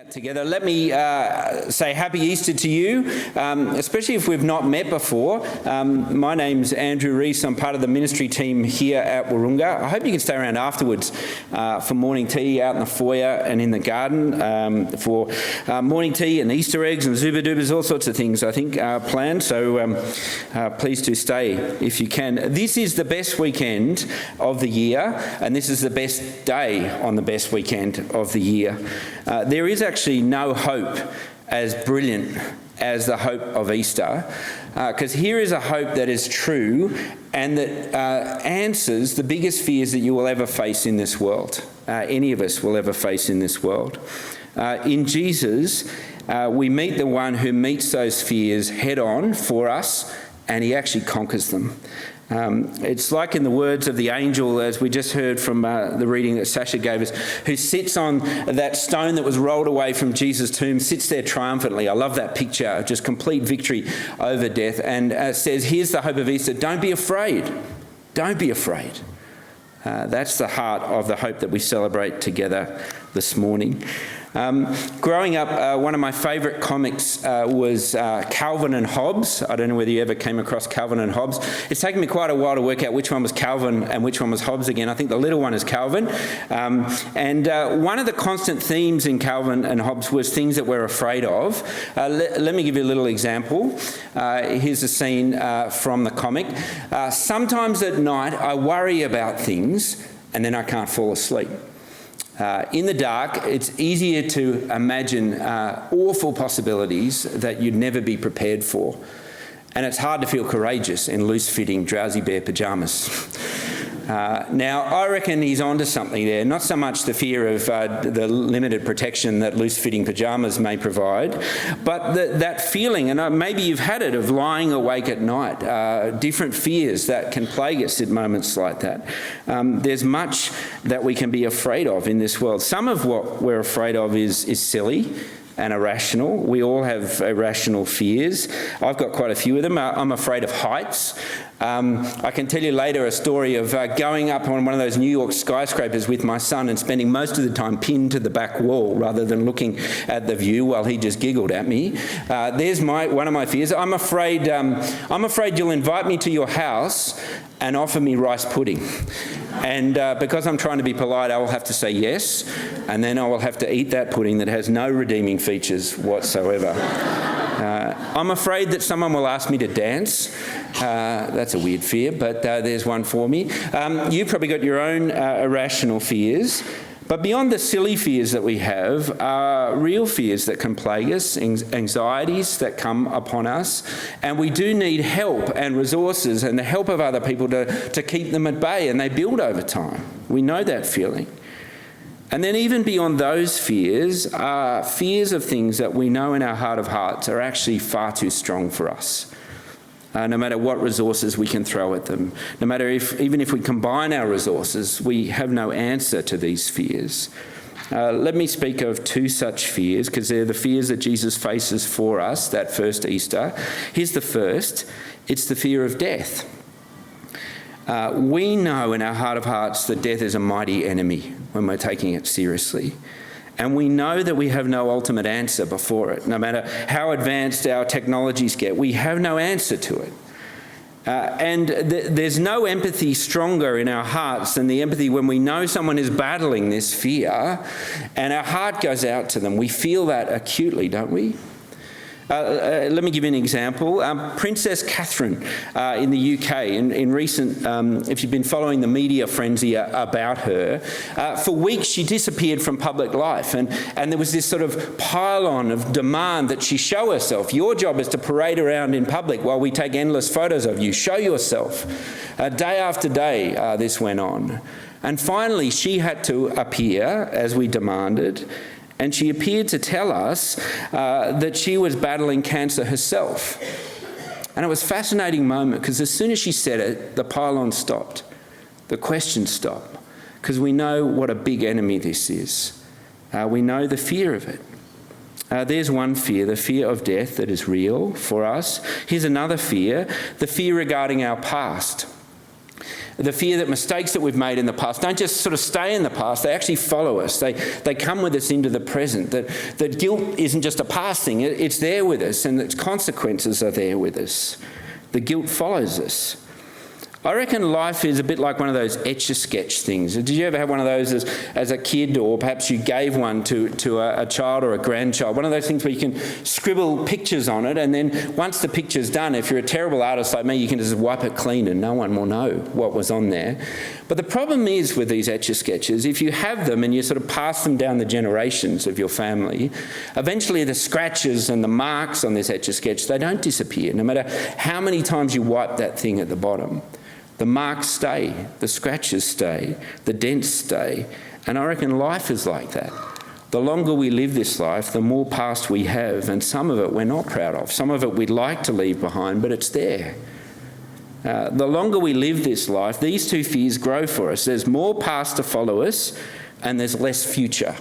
Together. Let me say Happy Easter to you, especially if we've not met before. My name's Andrew Rees. I'm part of the ministry team here at Wahroonga. I hope you can stay around afterwards for morning tea out in the foyer and in the garden for morning tea and Easter eggs and Zuba-Dubas, all sorts of things I think are planned. So please do stay if you can. This is the best weekend of the year, and this is the best day on the best weekend of the year. There is actually no hope as brilliant as the hope of Easter, because here is a hope that is true and that answers the biggest fears that you will ever face in this world, any of us will ever face in this world. In Jesus, we meet the one who meets those fears head on for us, and he actually conquers them. It's like in the words of the angel, as we just heard from the reading that Sasha gave us, who sits on that stone that was rolled away from Jesus' tomb, sits there triumphantly. I love that picture of just complete victory over death, and says, here's the hope of Easter. Don't be afraid. Don't be afraid. That's the heart of the hope that we celebrate together this morning. Growing up, one of my favourite comics was Calvin and Hobbes. I don't know whether you ever came across Calvin and Hobbes. It's taken me quite a while to work out which one was Calvin and which one was Hobbes again. I think the little one is Calvin. And one of the constant themes in Calvin and Hobbes was things that we're afraid of. Let me give you a little example. Here's a scene from the comic. Sometimes at night I worry about things and then I can't fall asleep. In the dark, it's easier to imagine awful possibilities that you'd never be prepared for. And it's hard to feel courageous in loose-fitting Drowsy Bear pyjamas. Now, I reckon he's onto something there. Not so much the fear of the limited protection that loose-fitting pyjamas may provide, but that feeling, and maybe you've had it, of lying awake at night, different fears that can plague us at moments like that. There's much that we can be afraid of in this world. Some of what we're afraid of is silly and irrational. We all have irrational fears. I've got quite a few of them. I'm afraid of heights. I can tell you later a story of going up on one of those New York skyscrapers with my son and spending most of the time pinned to the back wall rather than looking at the view while he just giggled at me. There's one of my fears. I'm afraid you'll invite me to your house and offer me rice pudding. And because I'm trying to be polite, I will have to say yes, and then I will have to eat that pudding that has no redeeming features whatsoever. I'm afraid that someone will ask me to dance. That's a weird fear, but there's one for me. You've probably got your own irrational fears. But beyond the silly fears that we have are real fears that can plague us, anxieties that come upon us, and we do need help and resources and the help of other people to keep them at bay, and they build over time. We know that feeling. And then even beyond those fears are fears of things that we know in our heart of hearts are actually far too strong for us. No matter what resources we can throw at them, no matter even if we combine our resources, we have no answer to these fears. Let me speak of two such fears, because they're the fears that Jesus faces for us that first Easter. Here's the first. It's the fear of death. We know in our heart of hearts that death is a mighty enemy when we're taking it seriously. And we know that we have no ultimate answer before it. No matter how advanced our technologies get, we have no answer to it. And there's no empathy stronger in our hearts than the empathy when we know someone is battling this fear and our heart goes out to them. We feel that acutely, don't we? Let me give you an example. Princess Catherine in the UK, in recent, if you've been following the media frenzy about her, for weeks she disappeared from public life, and there was this sort of pile-on of demand that she show herself. Your job is to parade around in public while we take endless photos of you. Show yourself. Day after day this went on. And finally she had to appear, as we demanded, and she appeared to tell us that she was battling cancer herself. And it was a fascinating moment, because as soon as she said it, the pile-on stopped. The questions stopped, because we know what a big enemy this is. We know the fear of it. There's one fear, the fear of death that is real for us. Here's another fear, the fear regarding our past. The fear that mistakes that we've made in the past don't just sort of stay in the past, they actually follow us. They come with us into the present. That guilt isn't just a past thing, it's there with us, and its consequences are there with us. The guilt follows us. I reckon life is a bit like one of those Etch-a-Sketch things. Did you ever have one of those as a kid, or perhaps you gave one to a child or a grandchild? One of those things where you can scribble pictures on it, and then once the picture's done, if you're a terrible artist like me, you can just wipe it clean and no one will know what was on there. But the problem is with these Etch-a-Sketches, if you have them and you sort of pass them down the generations of your family, eventually the scratches and the marks on this Etch-a-Sketch, they don't disappear, no matter how many times you wipe that thing at the bottom. The marks stay, the scratches stay, the dents stay, and I reckon life is like that. The longer we live this life, the more past we have, and some of it we're not proud of. Some of it we'd like to leave behind, but it's there. The longer we live this life, these two fears grow for us. There's more past to follow us, and there's less future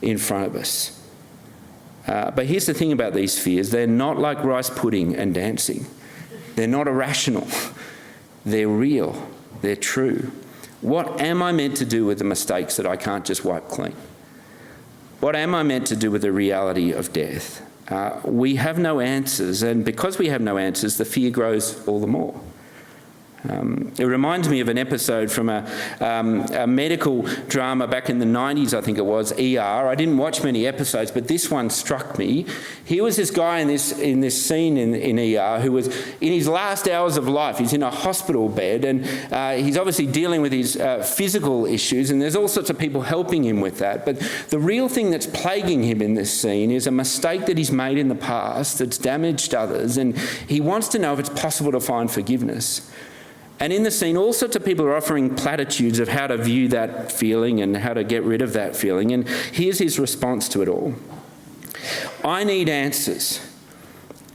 in front of us. But here's the thing about these fears. They're not like rice pudding and dancing. They're not irrational. They're real. They're true. What am I meant to do with the mistakes that I can't just wipe clean? What am I meant to do with the reality of death? We have no answers, and because we have no answers, the fear grows all the more. It reminds me of an episode from a medical drama back in the 90s, I think it was, ER. I didn't watch many episodes, but this one struck me. Here was this guy in this scene in ER who was in his last hours of life. He's in a hospital bed, and he's obviously dealing with his physical issues, and there's all sorts of people helping him with that. But the real thing that's plaguing him in this scene is a mistake that he's made in the past that's damaged others, and he wants to know if it's possible to find forgiveness. And in the scene, all sorts of people are offering platitudes of how to view that feeling and how to get rid of that feeling. And here's his response to it all. I need answers.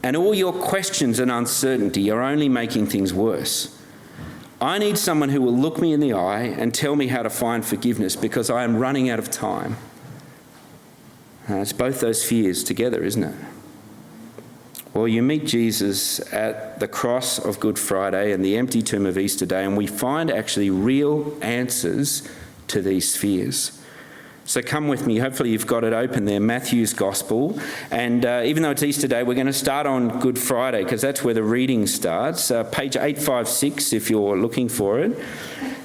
And all your questions and uncertainty are only making things worse. I need someone who will look me in the eye and tell me how to find forgiveness because I am running out of time. It's both those fears together, isn't it? Well, you meet Jesus at the cross of Good Friday and the empty tomb of Easter Day, and we find actually real answers to these fears. So come with me. Hopefully you've got it open there, Matthew's Gospel. And even though it's Easter Day, we're going to start on Good Friday because that's where the reading starts. Page 856 if you're looking for it.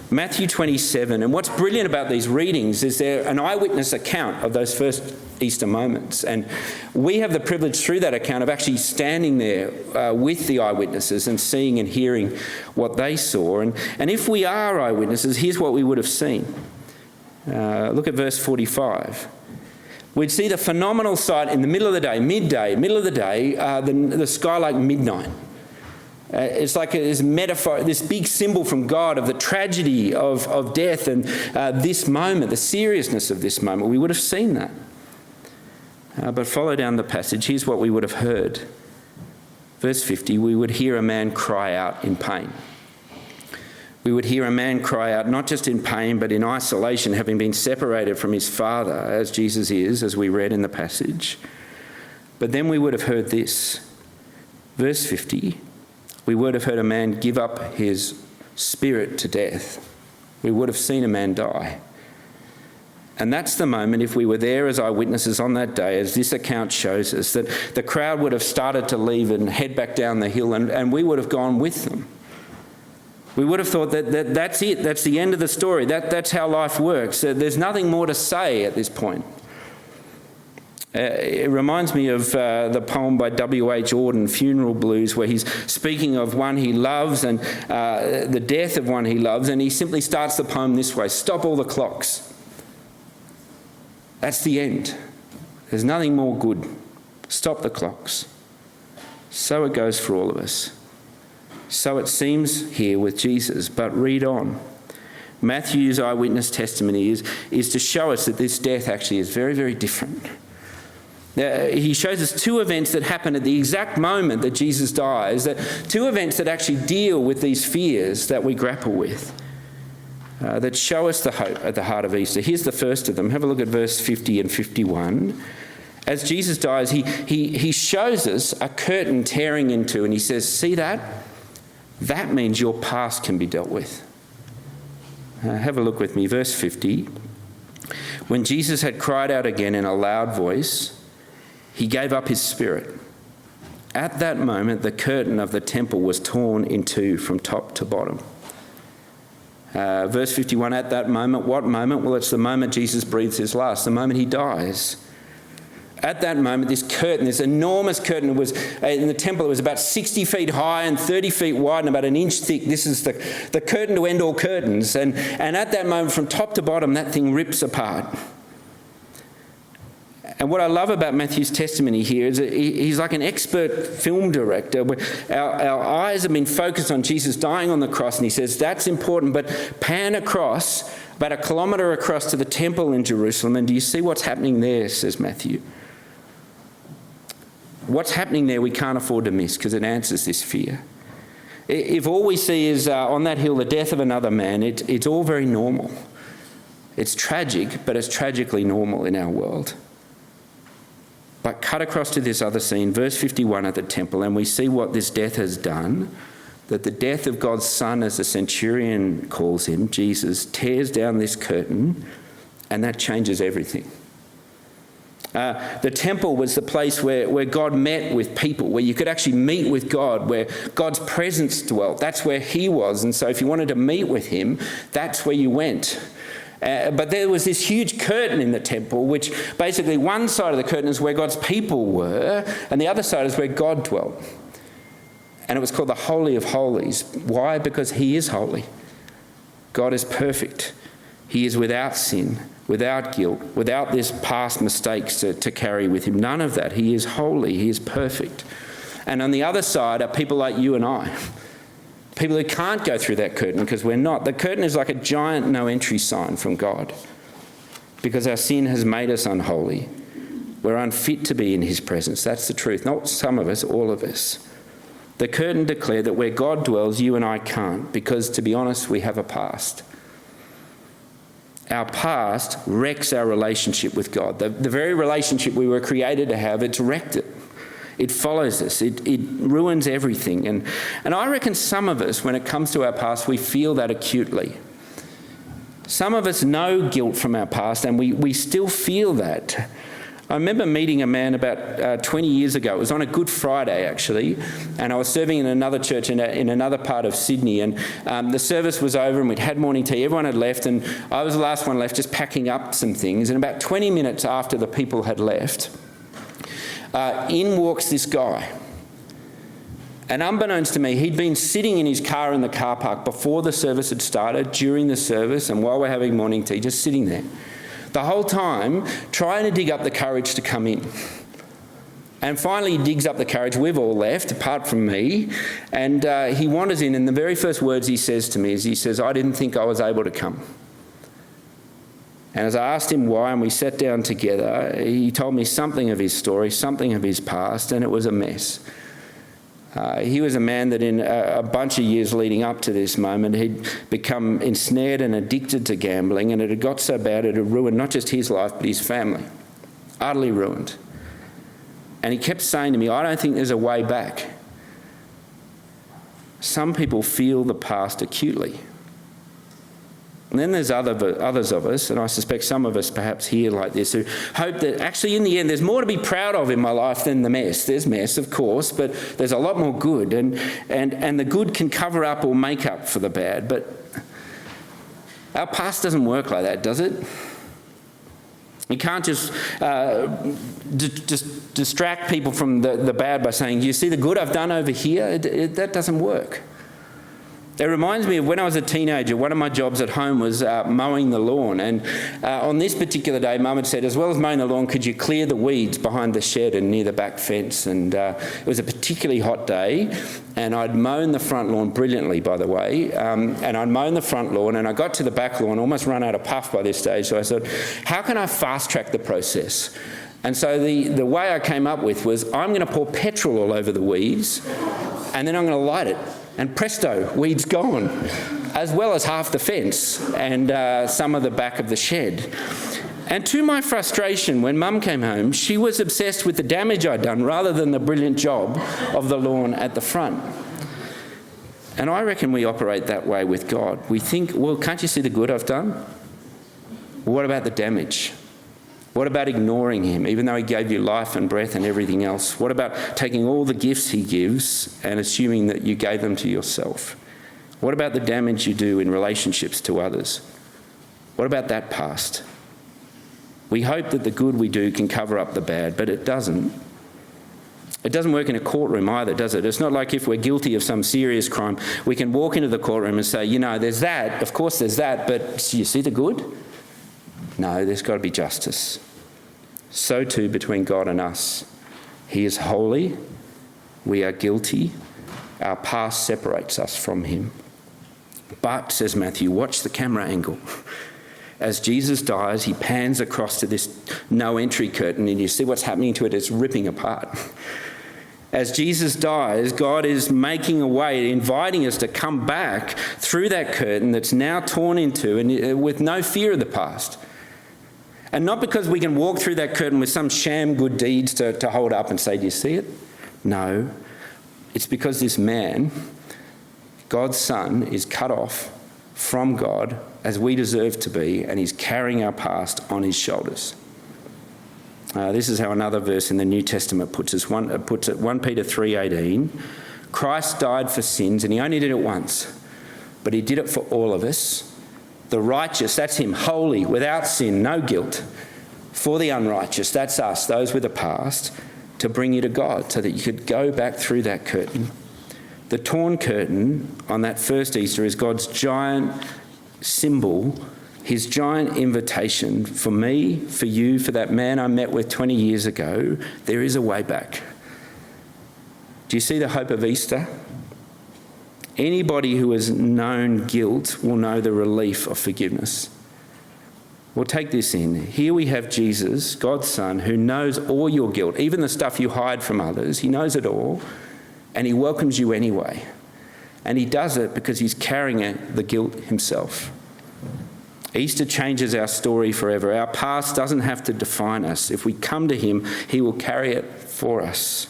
Matthew 27. And what's brilliant about these readings is they're an eyewitness account of those first Easter moments. And we have the privilege through that account of actually standing there with the eyewitnesses and seeing and hearing what they saw. And if we are eyewitnesses, here's what we would have seen. Look at verse 45. We'd see the phenomenal sight in the middle of the day, middle of the day, the sky like midnight. It's like this metaphor, this big symbol from God of the tragedy of death and this moment, the seriousness of this moment. We would have seen that. But follow down the passage. Here's what we would have heard. Verse 50, we would hear a man cry out in pain. We would hear a man cry out not just in pain but in isolation, having been separated from his Father, as Jesus is, as we read in the passage. But then we would have heard this. Verse 50, we would have heard a man give up his spirit to death. We would have seen a man die. And that's the moment, if we were there as eyewitnesses on that day, as this account shows us, that the crowd would have started to leave and head back down the hill, and we would have gone with them. We would have thought that that's it, that's the end of the story, that's how life works. There's nothing more to say at this point. It reminds me of the poem by W.H. Auden, Funeral Blues, where he's speaking of one he loves and the death of one he loves, and he simply starts the poem this way: stop all the clocks. That's the end. There's nothing more good. Stop the clocks. So it goes for all of us. So it seems here with Jesus, but read on. Matthew's eyewitness testimony is to show us that this death actually is very, very different. He shows us two events that happen at the exact moment that Jesus dies, two events that actually deal with these fears that we grapple with, that show us the hope at the heart of Easter. Here's the first of them. Have a look at verse 50 and 51. As Jesus dies, he shows us a curtain tearing into, and he says, see that? That means your past can be dealt with. Have a look with me, verse 50. When Jesus had cried out again in a loud voice, he gave up his spirit. At that moment, the curtain of the temple was torn in two from top to bottom. Verse 51, at that moment, what moment? Well, it's the moment Jesus breathes his last, the moment he dies. At that moment, this curtain, this enormous curtain, it was in the temple, it was about 60 feet high and 30 feet wide and about an inch thick. This is the curtain to end all curtains. And at that moment, from top to bottom, that thing rips apart. And what I love about Matthew's testimony here is that he's like an expert film director. Our eyes have been focused on Jesus dying on the cross, and he says, that's important, but pan across, about 1 kilometre across to the temple in Jerusalem, and do you see what's happening there, says Matthew. What's happening there we can't afford to miss because it answers this fear. If all we see is on that hill the death of another man, it's all very normal. It's tragic, but it's tragically normal in our world. But cut across to this other scene, verse 51 at the temple, and we see what this death has done, that the death of God's Son, as the centurion calls him, Jesus, tears down this curtain, and that changes everything. The temple was the place where God met with people, where you could actually meet with God, where God's presence dwelt. That's where he was. And so if you wanted to meet with him, that's where you went. But there was this huge curtain in the temple, which basically one side of the curtain is where God's people were, and the other side is where God dwelt. And it was called the Holy of Holies. Why? Because he is holy. God is perfect. He is without sin, without guilt, without this past mistakes to carry with him. None of that. He is holy. He is perfect. And on the other side are people like you and I. People who can't go through that curtain because we're not. The curtain is like a giant no-entry sign from God because our sin has made us unholy. We're unfit to be in his presence. That's the truth. Not some of us, all of us. The curtain declared that where God dwells, you and I can't because, to be honest, we have a past. Our past wrecks our relationship with God. The very relationship we were created to have, it's wrecked it. It follows us. It ruins everything. And I reckon some of us, when it comes to our past, we feel that acutely. Some of us know guilt from our past, and we still feel that. I remember meeting a man about 20 years ago. It was on a Good Friday, actually, and I was serving in another church in another part of Sydney, and the service was over and we'd had morning tea. Everyone had left, and I was the last one left just packing up some things, and about 20 minutes after the people had left, in walks this guy. And unbeknownst to me, he'd been sitting in his car in the car park before the service had started, during the service, and while we're having morning tea, just sitting there. The whole time, trying to dig up the courage to come in. And finally, he digs up the courage. We've all left, apart from me. And he wanders in, and the very first words he says to me is, he says, I didn't think I was able to come. And as I asked him why, and we sat down together, he told me something of his story, something of his past, and it was a mess. He was a man that in a bunch of years leading up to this moment, he'd become ensnared and addicted to gambling, and it had got so bad it had ruined not just his life, but his family. Utterly ruined. And he kept saying to me, I don't think there's a way back. Some people feel the past acutely. And then there's others of us, and I suspect some of us perhaps here like this, who hope that actually in the end there's more to be proud of in my life than the mess. There's mess, of course, but there's a lot more good, and the good can cover up or make up for the bad. But our past doesn't work like that, does it? You can't just distract people from the bad by saying, you see the good I've done over here? That doesn't work. It reminds me of when I was a teenager, one of my jobs at home was mowing the lawn. And on this particular day, Mum had said, as well as mowing the lawn, could you clear the weeds behind the shed and near the back fence? And it was a particularly hot day, and I'd mown the front lawn brilliantly, by the way. And I'd mown the front lawn, and I got to the back lawn, almost run out of puff by this stage. So I said, how can I fast-track the process? And so the way I came up with was, I'm going to pour petrol all over the weeds, and then I'm going to light it. And presto, weeds gone, as well as half the fence and some of the back of the shed. And to my frustration, when Mum came home, she was obsessed with the damage I'd done rather than the brilliant job of the lawn at the front. And I reckon we operate that way with God. We think, well, can't you see the good I've done? Well, what about the damage? What about ignoring him, even though he gave you life and breath and everything else? What about taking all the gifts he gives and assuming that you gave them to yourself? What about the damage you do in relationships to others? What about that past? We hope that the good we do can cover up the bad, but it doesn't. It doesn't work in a courtroom either, does it? It's not like if we're guilty of some serious crime, we can walk into the courtroom and say, there's that, of course there's that, but do you see the good? No, there's got to be justice. So too between God and us. He is holy, we are guilty, our past separates us from him. But, says Matthew, watch the camera angle. As Jesus dies, he pans across to this no entry curtain, and you see what's happening to it, it's ripping apart. As Jesus dies, God is making a way, inviting us to come back through that curtain that's now torn into, and with no fear of the past. And not because we can walk through that curtain with some sham good deeds to hold up and say, do you see it? No. It's because this man, God's Son, is cut off from God as we deserve to be, and he's carrying our past on his shoulders. This is how another verse in the New Testament puts it. 1 Peter 3:18. Christ died for sins, and he only did it once, but he did it for all of us. The righteous, that's him, holy, without sin, no guilt. For the unrighteous, that's us, those with a past, to bring you to God so that you could go back through that curtain. The torn curtain on that first Easter is God's giant symbol, his giant invitation for me, for you, for that man I met with 20 years ago. There is a way back. Do you see the hope of Easter? Anybody who has known guilt will know the relief of forgiveness. Well, take this in. Here we have Jesus, God's Son, who knows all your guilt, even the stuff you hide from others. He knows it all, and he welcomes you anyway. And he does it because he's carrying the guilt himself. Easter changes our story forever. Our past doesn't have to define us. If we come to him, he will carry it for us.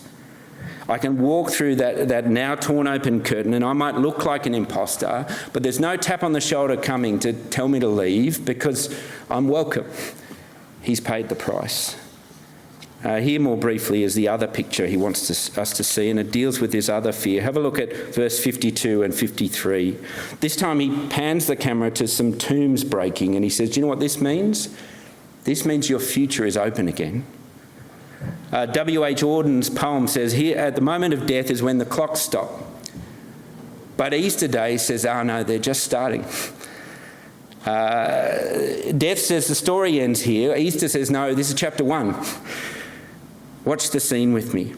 I can walk through that now torn open curtain, and I might look like an imposter, but there's no tap on the shoulder coming to tell me to leave because I'm welcome. He's paid the price. Here more briefly is the other picture he wants us to see, and it deals with this other fear. Have a look at verse 52 and 53. This time he pans the camera to some tombs breaking, and he says, do you know what this means? This means your future is open again. W.H. Auden's poem says, here at the moment of death is when the clocks stop. But Easter Day says, oh no, they're just starting. Death says the story ends here. Easter says, no, this is chapter 1. Watch the scene with me.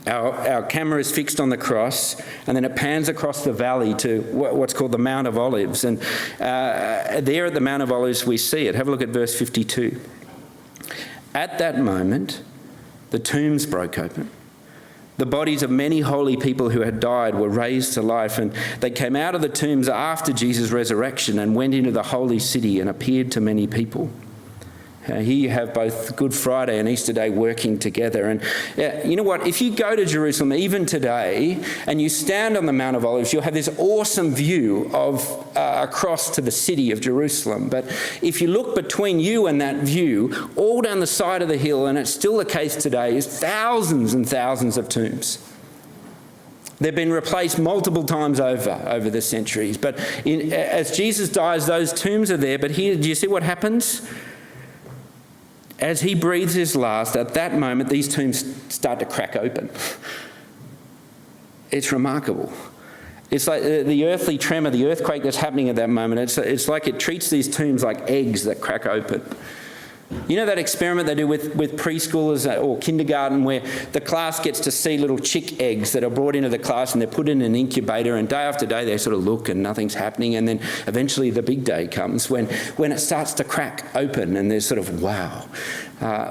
Our camera is fixed on the cross, and then it pans across the valley to what's called the Mount of Olives. And there at the Mount of Olives we see it. Have a look at verse 52. At that moment, the tombs broke open. The bodies of many holy people who had died were raised to life, and they came out of the tombs after Jesus' resurrection and went into the holy city and appeared to many people. Here you have both Good Friday and Easter Day working together. And you know what? If you go to Jerusalem even today and you stand on the Mount of Olives, you'll have this awesome view of across to the city of Jerusalem. But if you look between you and that view, all down the side of the hill, and it's still the case today, is thousands and thousands of tombs. They've been replaced multiple times over the centuries. But as Jesus dies, those tombs are there. But here, do you see what happens? As he breathes his last, at that moment, these tombs start to crack open. It's remarkable. It's like the earthly tremor, the earthquake that's happening at that moment. It's like it treats these tombs like eggs that crack open. You know that experiment they do with preschoolers or kindergarten where the class gets to see little chick eggs that are brought into the class and they're put in an incubator, and day after day they sort of look and nothing's happening, and then eventually the big day comes when it starts to crack open and there's sort of wow.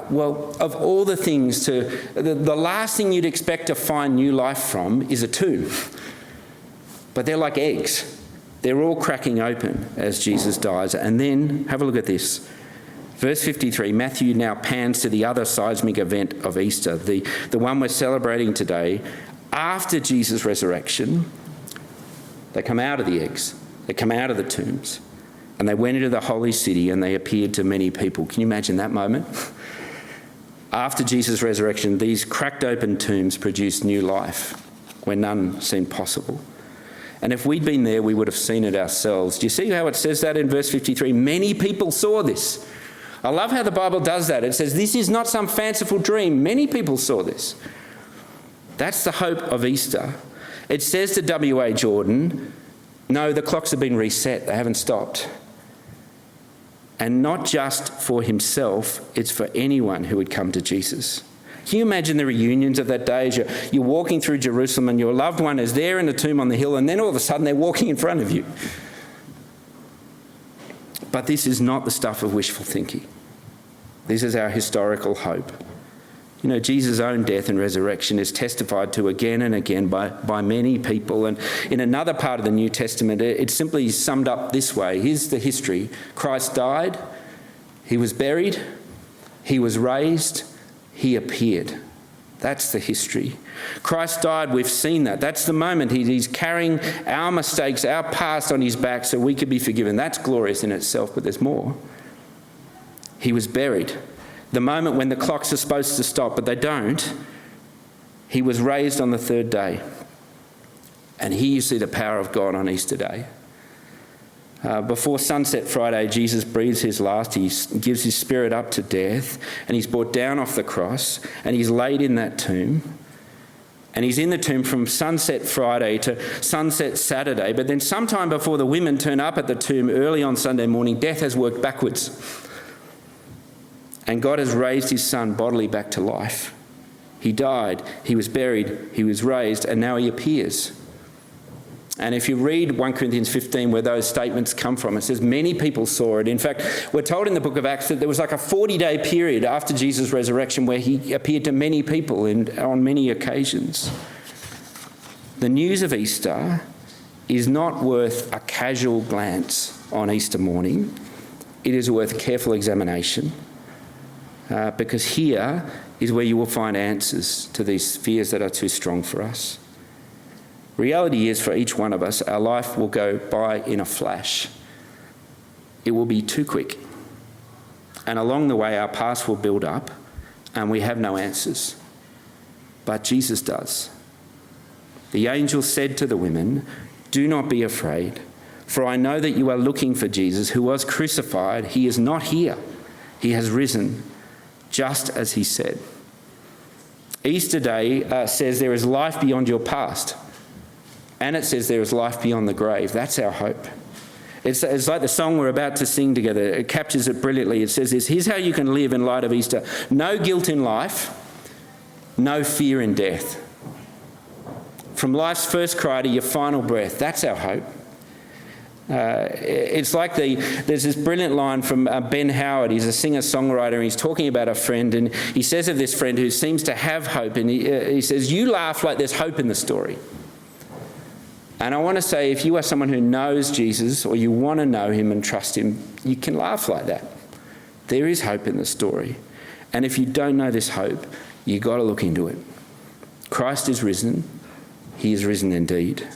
Well, of all the things the last thing you'd expect to find new life from is a tomb. But they're like eggs. They're all cracking open as Jesus dies. And then, have a look at this. Verse 53, Matthew now pans to the other seismic event of Easter, the one we're celebrating today. After Jesus' resurrection, They come out of the eggs. They come out of the tombs. And they went into the holy city and they appeared to many people. Can you imagine that moment? After Jesus' resurrection, these cracked open tombs produced new life where none seemed possible. And if we'd been there, we would have seen it ourselves. Do you see how it says that in verse 53? Many people saw this. I love how the Bible does that. It says, this is not some fanciful dream. Many people saw this. That's the hope of Easter. It says to W.A. Jordan, no, the clocks have been reset. They haven't stopped. And not just for himself, it's for anyone who would come to Jesus. Can you imagine the reunions of that day as you're walking through Jerusalem and your loved one is there in the tomb on the hill, and then all of a sudden they're walking in front of you? But this is not the stuff of wishful thinking. This is our historical hope. You know, Jesus' own death and resurrection is testified to again and again by many people. And in another part of the New Testament, it's simply summed up this way. Here's the history. Christ died, he was buried, he was raised, he appeared. That's the history. Christ died, we've seen that. That's the moment. He's carrying our mistakes, our past on his back so we could be forgiven. That's glorious in itself, but there's more. He was buried. The moment when the clocks are supposed to stop, but they don't. He was raised on the third day. And here you see the power of God on Easter Day. Before sunset Friday, Jesus breathes his last. He gives his spirit up to death, and he's brought down off the cross, and he's laid in that tomb. And he's in the tomb from sunset Friday to sunset Saturday. But then sometime before the women turn up at the tomb early on Sunday morning, death has worked backwards. And God has raised his son bodily back to life. He died, he was buried, he was raised, and now he appears. And if you read 1 Corinthians 15, where those statements come from, it says many people saw it. In fact, we're told in the book of Acts that there was like a 40-day period after Jesus' resurrection where he appeared to many people on many occasions. The news of Easter is not worth a casual glance on Easter morning. It is worth careful examination. Because here is where you will find answers to these fears that are too strong for us. Reality is, for each one of us, our life will go by in a flash. It will be too quick. And along the way, our past will build up and we have no answers. But Jesus does. The angel said to the women, "Do not be afraid, for I know that you are looking for Jesus who was crucified. He is not here. He has risen, just as he said." Easter Day says there is life beyond your past. And it says there is life beyond the grave. That's our hope. It's like the song we're about to sing together. It captures it brilliantly. It says this: here's how you can live in light of Easter. No guilt in life, no fear in death. From life's first cry to your final breath. That's our hope. It's like there's this brilliant line from Ben Howard. He's a singer-songwriter, and he's talking about a friend, and he says of this friend who seems to have hope, and he says, "You laugh like there's hope in the story." And I want to say, if you are someone who knows Jesus, or you want to know him and trust him, you can laugh like that. There is hope in the story. And if you don't know this hope, you've got to look into it. Christ is risen. He is risen indeed.